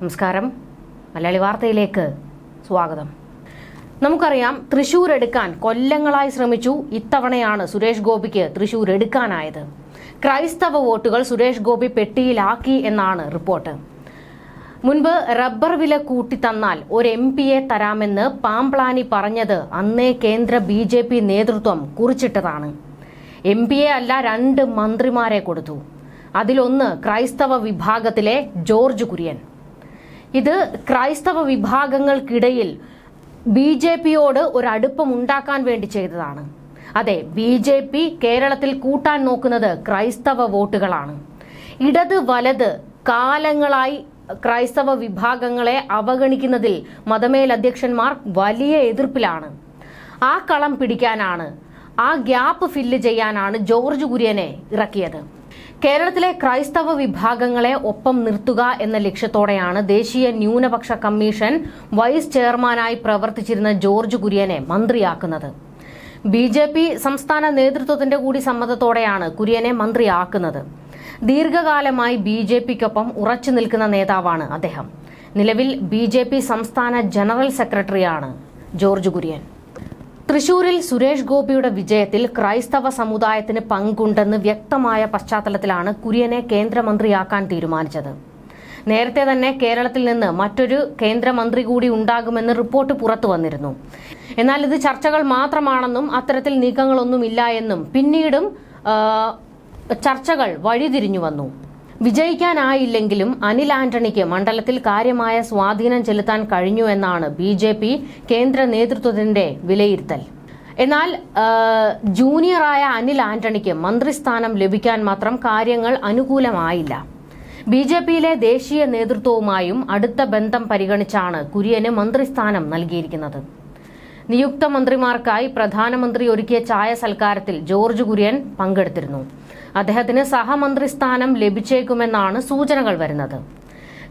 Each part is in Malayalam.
നമസ്കാരം. മലയാളി വാർത്തയിലേക്ക് സ്വാഗതം. നമുക്കറിയാം, തൃശൂർ എടുക്കാൻ കൊല്ലങ്ങളായി ശ്രമിച്ചു. ഇത്തവണയാണ് സുരേഷ് ഗോപിക്ക് തൃശൂർ എടുക്കാനായത്. ക്രൈസ്തവ വോട്ടുകൾ സുരേഷ് ഗോപി പെട്ടിയിലാക്കി എന്നാണ് റിപ്പോർട്ട്. മുൻപ് റബ്ബർ വില കൂട്ടിത്തന്നാൽ ഒരു MP തരാമെന്ന് പാംപ്ലാനി പറഞ്ഞത് അന്നേ കേന്ദ്ര BJP നേതൃത്വം കുറിച്ചിട്ടതാണ്. MP അല്ല, 2 മന്ത്രിമാരെ കൊടുത്തു. അതിലൊന്ന് ക്രൈസ്തവ വിഭാഗത്തിലെ ജോർജ് കുര്യൻ. ഇത് ക്രൈസ്തവ വിഭാഗങ്ങൾക്കിടയിൽ BJPയോട് ഒരു അടുപ്പമുണ്ടാക്കാൻ വേണ്ടി ചെയ്തതാണ്. അതെ, BJP കേരളത്തിൽ കൂട്ടാൻ നോക്കുന്നത് ക്രൈസ്തവ വോട്ടുകളാണ്. ഇടത് വലത് കാലങ്ങളായി ക്രൈസ്തവ വിഭാഗങ്ങളെ അവഗണിക്കുന്നതിൽ മതമേലധ്യക്ഷന്മാർ വലിയ എതിർപ്പിലാണ്. ആ കളം പിടിക്കാനാണ്, ആ ഗ്യാപ്പ് ഫില്ല് ചെയ്യാനാണ് ജോർജ് കുര്യനെ ഇറക്കിയത്. കേരളത്തിലെ ക്രൈസ്തവ വിഭാഗങ്ങളെ ഒപ്പം നിർത്തുക എന്ന ലക്ഷ്യത്തോടെയാണ് ദേശീയ ന്യൂനപക്ഷ കമ്മീഷൻ വൈസ് ചെയർമാനായി പ്രവർത്തിച്ചിരുന്ന ജോർജ് കുര്യനെ മന്ത്രിയാക്കുന്നത്. BJP സംസ്ഥാന നേതൃത്വത്തിന്റെ കൂടി സമ്മതത്തോടെയാണ് കുര്യനെ മന്ത്രിയാക്കുന്നത്. ദീർഘകാലമായി BJPക്കൊപ്പം ഉറച്ചു നിൽക്കുന്ന നേതാവാണ് അദ്ദേഹം. നിലവിൽ BJP സംസ്ഥാന ജനറൽ സെക്രട്ടറിയാണ് ജോർജ് കുര്യൻ. തൃശൂരിൽ സുരേഷ് ഗോപിയുടെ വിജയത്തിൽ ക്രൈസ്തവ സമുദായത്തിന് പങ്കുണ്ടെന്ന് വ്യക്തമായ പശ്ചാത്തലത്തിലാണ് കുര്യനെ കേന്ദ്രമന്ത്രിയാക്കാൻ തീരുമാനിച്ചത്. നേരത്തെ തന്നെ കേരളത്തിൽ നിന്ന് മറ്റൊരു കേന്ദ്രമന്ത്രി കൂടി ഉണ്ടാകുമെന്ന് റിപ്പോർട്ട് പുറത്തു വന്നിരുന്നു. എന്നാൽ ഇത് ചർച്ചകൾ മാത്രമാണെന്നും അത്തരത്തിൽ നീക്കങ്ങളൊന്നുമില്ല എന്നും പിന്നീടും ചർച്ചകൾ വഴിതിരിഞ്ഞു വന്നു. വിജയിക്കാനായില്ലെങ്കിലും അനിൽ ആന്റണിക്ക് മണ്ഡലത്തിൽ കാര്യമായ സ്വാധീനം ചെലുത്താൻ കഴിഞ്ഞു എന്നാണ് BJP കേന്ദ്ര നേതൃത്വത്തിന്റെ വിലയിരുത്തൽ. എന്നാൽ ജൂനിയറായ അനിൽ ആന്റണിക്ക് മന്ത്രിസ്ഥാനം ലഭിക്കാൻ മാത്രം കാര്യങ്ങൾ അനുകൂലമായില്ല. BJPയിലെ ദേശീയ നേതൃത്വവുമായും അടുത്ത ബന്ധം പരിഗണിച്ചാണ് കുര്യന് മന്ത്രിസ്ഥാനം നൽകിയിരിക്കുന്നത്. നിയുക്ത മന്ത്രിമാർക്കായി പ്രധാനമന്ത്രി ഒരുക്കിയ ചായ സൽക്കാരത്തിൽ ജോർജ് കുര്യൻ പങ്കെടുത്തിരുന്നു. അദ്ദേഹത്തിന് സഹമന്ത്രി സ്ഥാനം ലഭിച്ചേക്കുമെന്നാണ് സൂചനകൾ വരുന്നത്.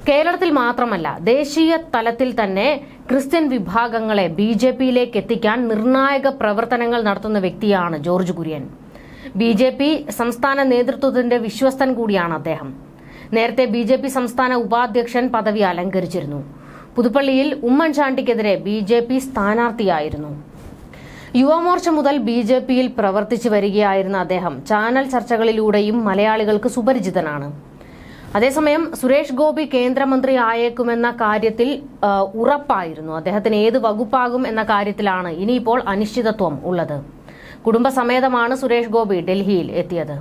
കേരളത്തിൽ മാത്രമല്ല, ദേശീയ തലത്തിൽ തന്നെ ക്രിസ്ത്യൻ വിഭാഗങ്ങളെ BJPയിലേക്ക് എത്തിക്കാൻ നിർണായക പ്രവർത്തനങ്ങൾ നടത്തുന്ന വ്യക്തിയാണ് ജോർജ് കുര്യൻ. BJP സംസ്ഥാന നേതൃത്വത്തിന്റെ വിശ്വസ്തൻ കൂടിയാണ് അദ്ദേഹം. നേരത്തെ BJP സംസ്ഥാന ഉപാധ്യക്ഷൻ പദവി അലങ്കരിച്ചിരുന്നു. പുതുപ്പള്ളിയിൽ ഉമ്മൻചാണ്ടിക്കെതിരെ BJP സ്ഥാനാർത്ഥിയായിരുന്നു. യുവമോർച്ച മുതൽ BJPയിൽ പ്രവർത്തിച്ചു വരികയായിരുന്ന അദ്ദേഹം ചാനൽ ചർച്ചകളിലൂടെയും മലയാളികൾക്ക് സുപരിചിതനാണ്. അതേസമയം സുരേഷ് ഗോപി കേന്ദ്രമന്ത്രി ആയേക്കുമെന്ന കാര്യത്തിൽ ഉറപ്പായിരുന്നു. അദ്ദേഹത്തിന് ഏത് വകുപ്പാകും എന്ന കാര്യത്തിലാണ് ഇനിയിപ്പോൾ അനിശ്ചിതത്വം ഉള്ളത്. കുടുംബസമേതമാണ് സുരേഷ് ഗോപി ഡൽഹിയിൽ എത്തിയത്.